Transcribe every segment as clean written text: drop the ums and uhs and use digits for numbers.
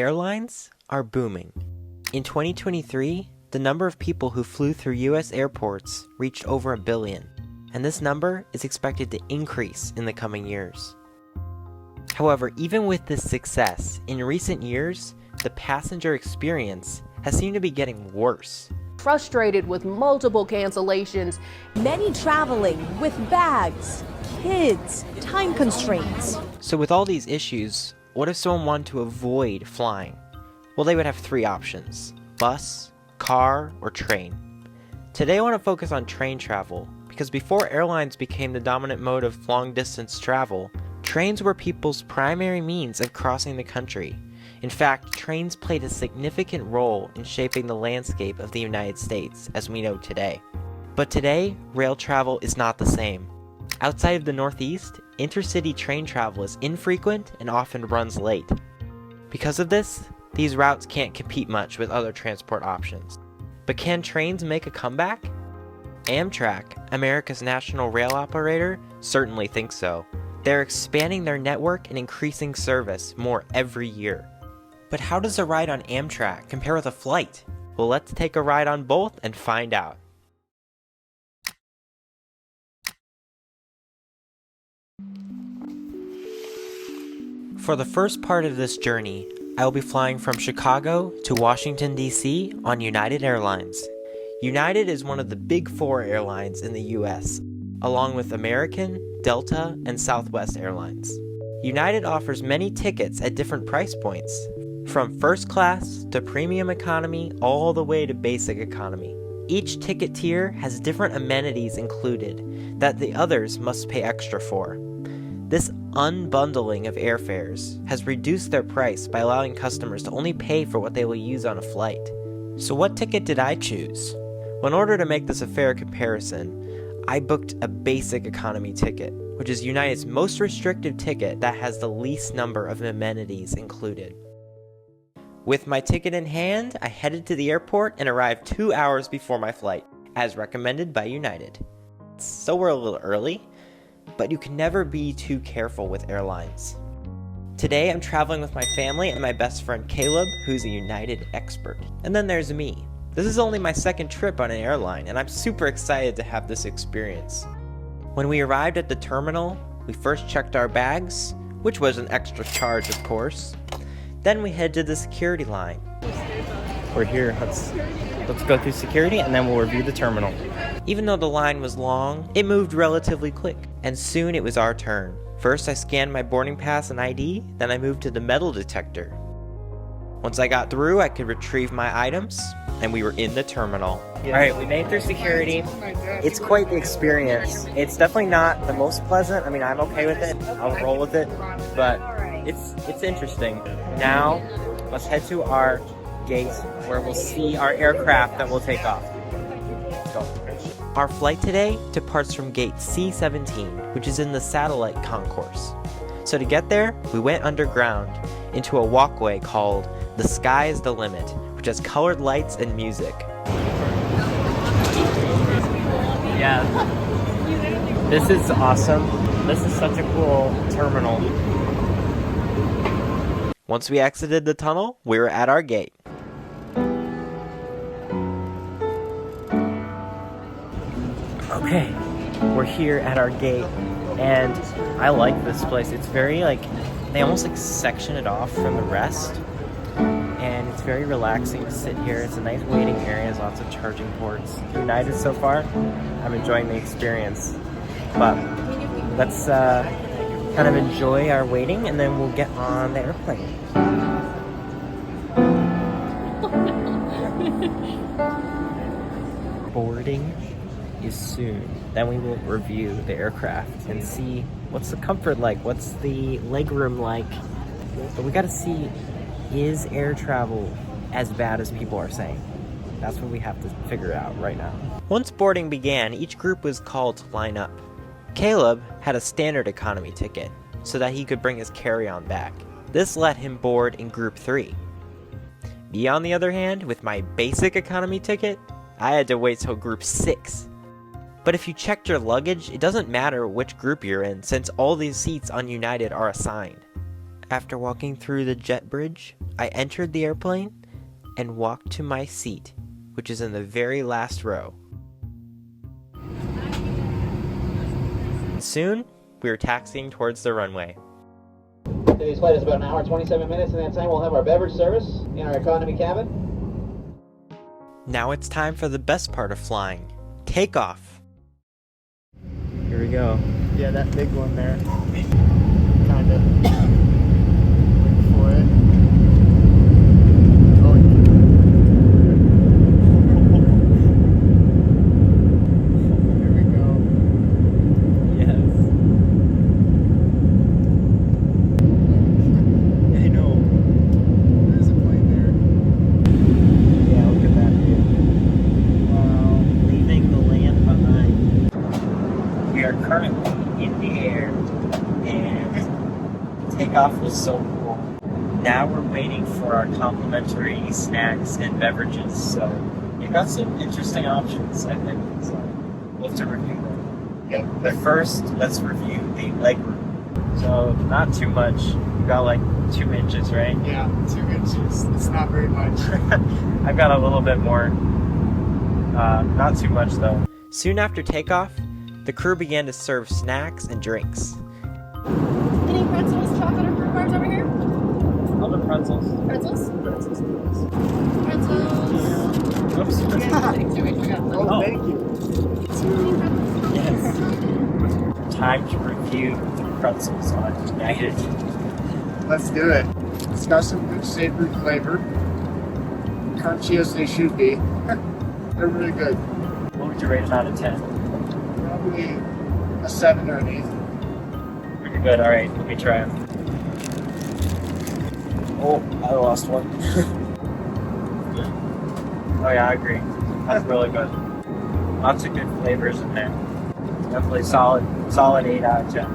Airlines are booming. In 2023, the number of people who flew through US airports reached over 1 billion, and this number is expected to increase in the coming years. However, even with this success, in recent years, the passenger experience has seemed to be getting worse. Frustrated with multiple cancellations, many traveling with bags, kids, time constraints. So with all these issues, what if someone wanted to avoid flying? Well, they would have 3 options: bus, car, or train. Today I want to focus on train travel, because before airlines became the dominant mode of long-distance travel, trains were people's primary means of crossing the country. In fact, trains played a significant role in shaping the landscape of the United States as we know today. But today, rail travel is not the same. Outside of the Northeast, intercity train travel is infrequent and often runs late. Because of this, these routes can't compete much with other transport options. But can trains make a comeback? Amtrak, America's national rail operator, certainly thinks so. They're expanding their network and increasing service more every year. But how does a ride on Amtrak compare with a flight? Well, let's take a ride on both and find out. For the first part of this journey, I will be flying from Chicago to Washington, D.C. on United Airlines. United is one of the big 4 airlines in the US, along with American, Delta, and Southwest Airlines. United offers many tickets at different price points, from first class to premium economy all the way to basic economy. Each ticket tier has different amenities included that the others must pay extra for. This unbundling of airfares has reduced their price by allowing customers to only pay for what they will use on a flight. So what ticket did I choose? Well, in order to make this a fair comparison, I booked a basic economy ticket, which is United's most restrictive ticket that has the least number of amenities included. With my ticket in hand, I headed to the airport and arrived 2 hours before my flight, as recommended by United. So we're a little early, but you can never be too careful with airlines. Today I'm traveling with my family and my best friend Caleb, who's a United expert. And then there's me. This is only my second trip on an airline, and I'm super excited to have this experience. When we arrived at the terminal, we first checked our bags, which was an extra charge of course. Then we head to the security line. We're here, let's go through security and then we'll review the terminal. Even though the line was long, it moved relatively quick, and soon it was our turn. First I scanned my boarding pass and ID, then I moved to the metal detector. Once I got through, I could retrieve my items, and we were in the terminal. Alright, we made it through security. It's quite the experience. It's definitely not the most pleasant. I mean, I'm okay with it, I'll roll with it, but it's interesting. Now, let's head to our gate where we'll see our aircraft that will take off. Let's go. Our flight today departs from gate C-17, which is in the satellite concourse. So to get there, we went underground into a walkway called The Sky is the Limit, which has colored lights and music. Yeah, this is awesome. This is such a cool terminal. Once we exited the tunnel, we were at our gate. Okay, we're here at our gate, and I like this place. It's very they almost section it off from the rest, and it's very relaxing to sit here. It's a nice waiting area, there's lots of charging ports. United so far, I'm enjoying the experience, but let's kind of enjoy our waiting and then we'll get on the airplane. Boarding is soon. Then we will review the aircraft and see what's the comfort like, what's the legroom like. But we gotta see, is air travel as bad as people are saying? That's what we have to figure out right now. Once boarding began, each group was called to line up. Caleb had a standard economy ticket so that he could bring his carry-on bag. This let him board in group 3. Me, on the other hand, with my basic economy ticket, I had to wait till group 6. But if you checked your luggage, it doesn't matter which group you're in, since all these seats on United are assigned. After walking through the jet bridge, I entered the airplane and walked to my seat, which is in the very last row. Soon, we were taxiing towards the runway. Today's flight is about an hour and 27 minutes, and that time we'll have our beverage service in our economy cabin. Now it's time for the best part of flying, takeoff. Here we go. Yeah, that big one there. Kind of wait for it. Oh, here we go. Yes. I know. There's a plane there. Yeah, look at that view. Wow. Leaving the land behind. We are currently in the air, and takeoff was so cool. Now we're waiting for our complimentary snacks and beverages, so we've got some interesting options, I think. So we'll have to review them. Yeah. But first, let's review the legroom. So not too much. We got like 2 inches, right? Yeah, 2 inches. It's not very much. I've got a little bit more. Not too much though. Soon after takeoff, the crew began to serve snacks and drinks. Any pretzels, chocolate, or fruit bars over here? Other pretzels. Pretzels? Pretzels. Pretzels. Oops. Oh, thank you. Yes. Time to review the pretzels on United. Let's do it. It's got some good savory flavor. Crunchy as they should be. They're really good. What would you rate them out of 10? Probably a 7 or an 8. Pretty good. All right, let me try them. Oh, I lost one. Oh yeah, I agree. That's really good. Lots of good flavors in there. Definitely solid 8 out of 10.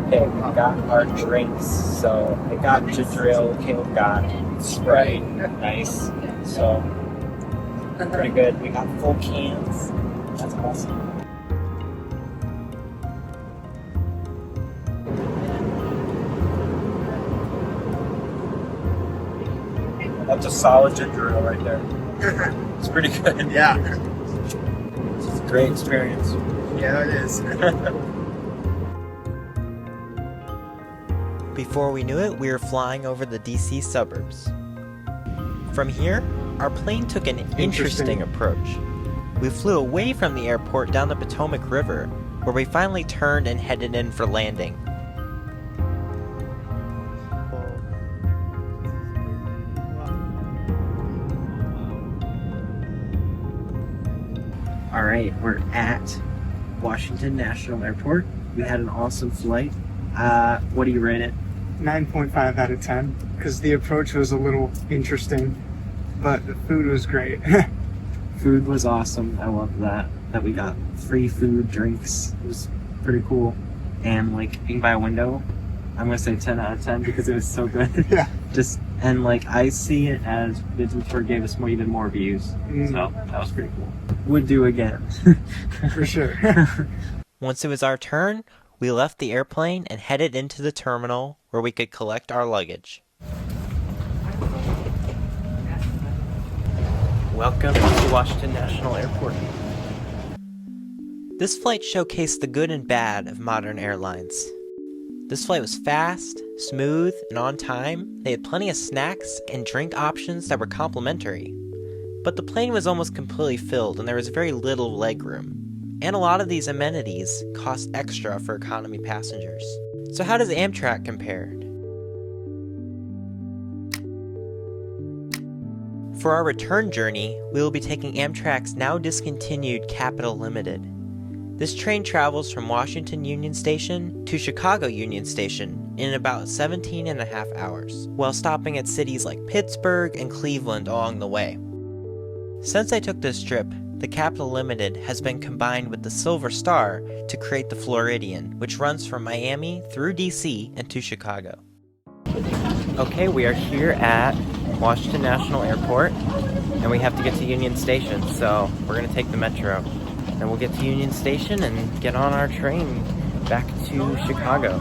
Okay, we got our drinks. So I got Jadril, Caleb got Sprite. Nice. So pretty good. We got full cans. That's awesome. That's a solid ginger ale right there. It's pretty good. Yeah. It's a great experience. Yeah, it is. Before we knew it, we were flying over the DC suburbs. From here, our plane took an interesting approach. We flew away from the airport down the Potomac River, where we finally turned and headed in for landing. Alright, we're at Washington National Airport. We had an awesome flight. What do you rate it? 9.5 out of 10, because the approach was a little interesting, but the food was great. Food was awesome. I love that we got free food, drinks. It was pretty cool. And like being by a window, I'm gonna say 10 out of 10 because it was so good. Yeah. And like I see it as Bidwell gave us even more views. So that was pretty cool. Would do again. For sure. Once it was our turn, we left the airplane and headed into the terminal where we could collect our luggage. Welcome to Washington National Airport. This flight showcased the good and bad of modern airlines. This flight was fast, smooth, and on time. They had plenty of snacks and drink options that were complimentary. But the plane was almost completely filled and there was very little legroom. And a lot of these amenities cost extra for economy passengers. So how does Amtrak compare? For our return journey, we will be taking Amtrak's now discontinued Capital Limited. This train travels from Washington Union Station to Chicago Union Station in about 17.5 hours, while stopping at cities like Pittsburgh and Cleveland along the way. Since I took this trip, the Capital Limited has been combined with the Silver Star to create the Floridian, which runs from Miami through DC and to Chicago. Okay, we are here at Washington National Airport, and we have to get to Union Station, so we're going to take the metro. And we'll get to Union Station and get on our train back to Chicago.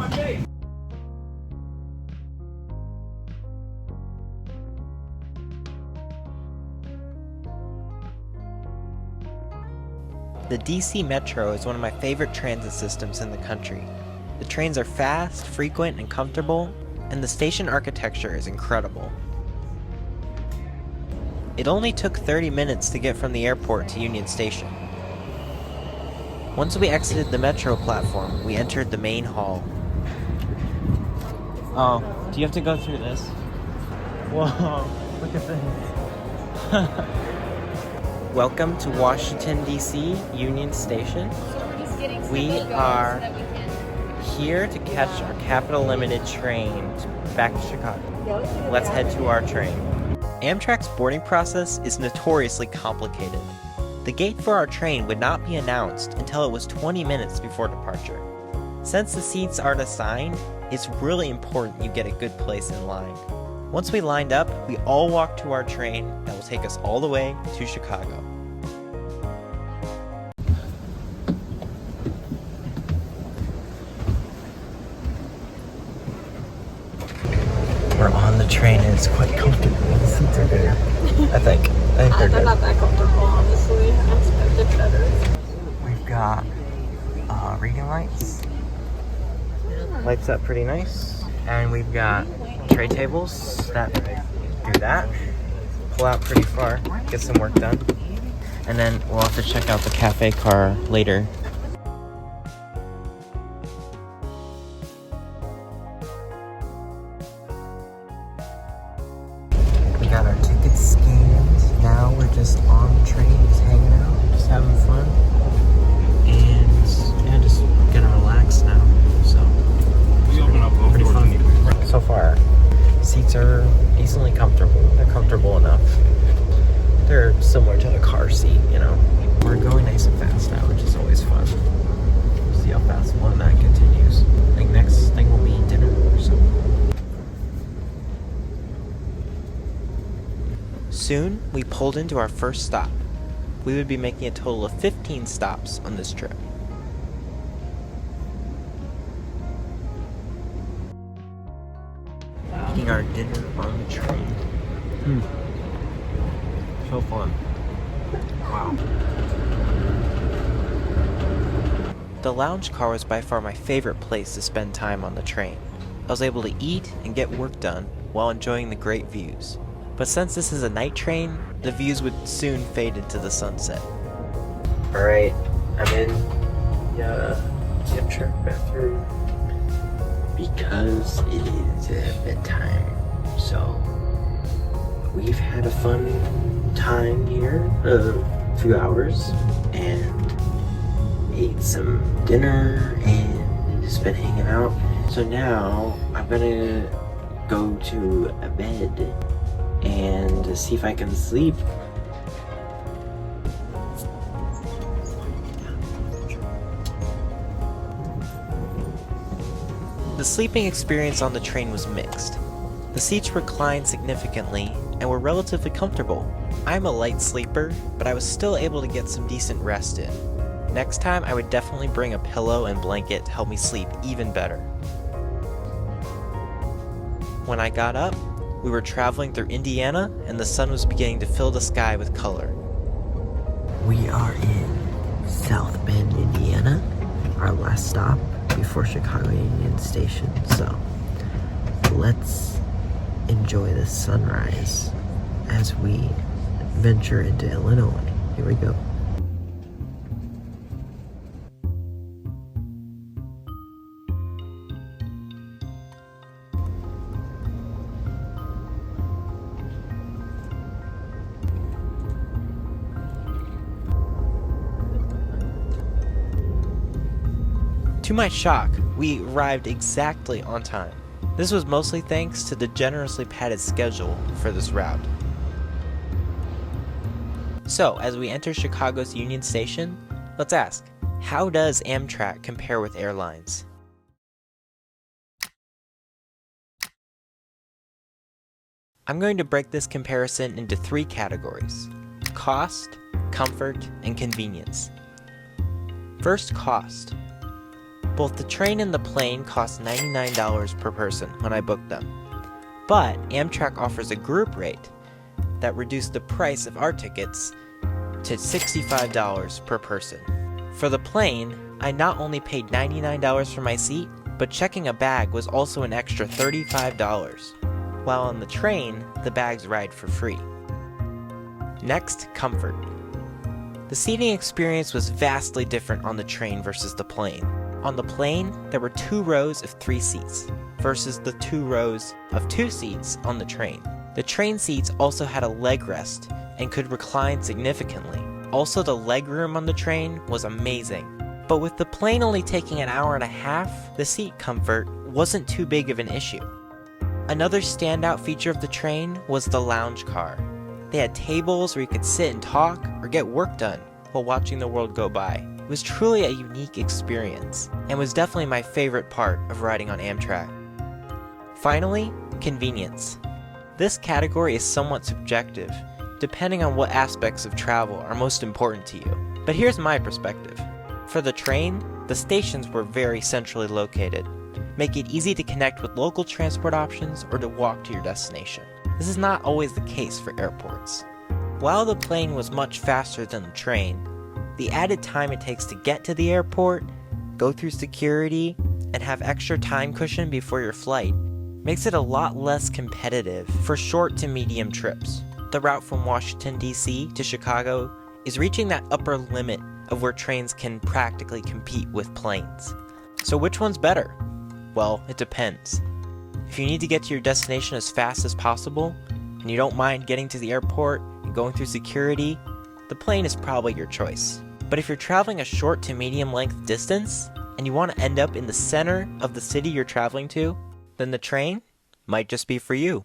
The DC Metro is one of my favorite transit systems in the country. The trains are fast, frequent, and comfortable, and the station architecture is incredible. It only took 30 minutes to get from the airport to Union Station. Once we exited the Metro platform, we entered the main hall. Oh, do you have to go through this? Whoa, look at this. Welcome to Washington, D.C. Union Station. We are here to catch our Capital Limited train back to Chicago. Let's head to our train. Amtrak's boarding process is notoriously complicated. The gate for our train would not be announced until it was 20 minutes before departure. Since the seats aren't assigned, it's really important you get a good place in line. Once we lined up, we all walked to our train that will take us all the way to Chicago. We're on the train and it's quite comfortable. The seats are good. I think they're good. Not that comfortable, honestly. I expected better. We've got reading lights. Lights up pretty nice. And we've got tray tables that do that. Pull out pretty far, get some work done. And then we'll have to check out the cafe car later. We got our tickets scanned. Now we're just on the train, just hanging out, just having fun. And yeah, just gonna relax now. So pretty fun so far. Seats are decently comfortable. They're comfortable enough. They're similar to the car seat, you know. We're going nice and fast now, which is always fun. See how fast one that continues. I think next thing will be dinner or something. Soon, we pulled into our first stop. We would be making a total of 15 stops on this trip. Eating our dinner on the train. So fun. Wow. The lounge car was by far my favorite place to spend time on the train. I was able to eat and get work done while enjoying the great views. But since this is a night train, the views would soon fade into the sunset. Alright, I'm in the Amtrak bathroom because it is bedtime. So, we've had a fun time here, a few hours, and ate some dinner and just been hanging out. So now, I'm gonna go to a bed and see if I can sleep. The sleeping experience on the train was mixed. The seats reclined significantly and were relatively comfortable. I'm a light sleeper, but I was still able to get some decent rest in. Next time, I would definitely bring a pillow and blanket to help me sleep even better. When I got up, we were traveling through Indiana and the sun was beginning to fill the sky with color. We are in South Bend, Indiana, our last stop before Chicago Union Station. So let's enjoy the sunrise as we venture into Illinois. Here we go. To my shock, we arrived exactly on time. This was mostly thanks to the generously padded schedule for this route. So, as we enter Chicago's Union Station, let's ask, how does Amtrak compare with airlines? I'm going to break this comparison into 3 categories: cost, comfort, and convenience. First, cost. Both the train and the plane cost $99 per person when I booked them. But Amtrak offers a group rate that reduced the price of our tickets to $65 per person. For the plane, I not only paid $99 for my seat, but checking a bag was also an extra $35, while on the train, the bags ride for free. Next, comfort. The seating experience was vastly different on the train versus the plane. On the plane, there were 2 rows of 3 seats, versus the 2 rows of 2 seats on the train. The train seats also had a leg rest and could recline significantly. Also, the leg room on the train was amazing. But with the plane only taking an hour and a half, the seat comfort wasn't too big of an issue. Another standout feature of the train was the lounge car. They had tables where you could sit and talk or get work done while watching the world go by. It was truly a unique experience and was definitely my favorite part of riding on Amtrak. Finally, convenience. This category is somewhat subjective, depending on what aspects of travel are most important to you. But here's my perspective. For the train, the stations were very centrally located, making it easy to connect with local transport options or to walk to your destination. This is not always the case for airports. While the plane was much faster than the train, the added time it takes to get to the airport, go through security, and have extra time cushion before your flight makes it a lot less competitive for short to medium trips. The route from Washington, D.C. to Chicago is reaching that upper limit of where trains can practically compete with planes. So which one's better? Well, it depends. If you need to get to your destination as fast as possible, and you don't mind getting to the airport and going through security, the plane is probably your choice. But if you're traveling a short to medium length distance, and you want to end up in the center of the city you're traveling to, then the train might just be for you.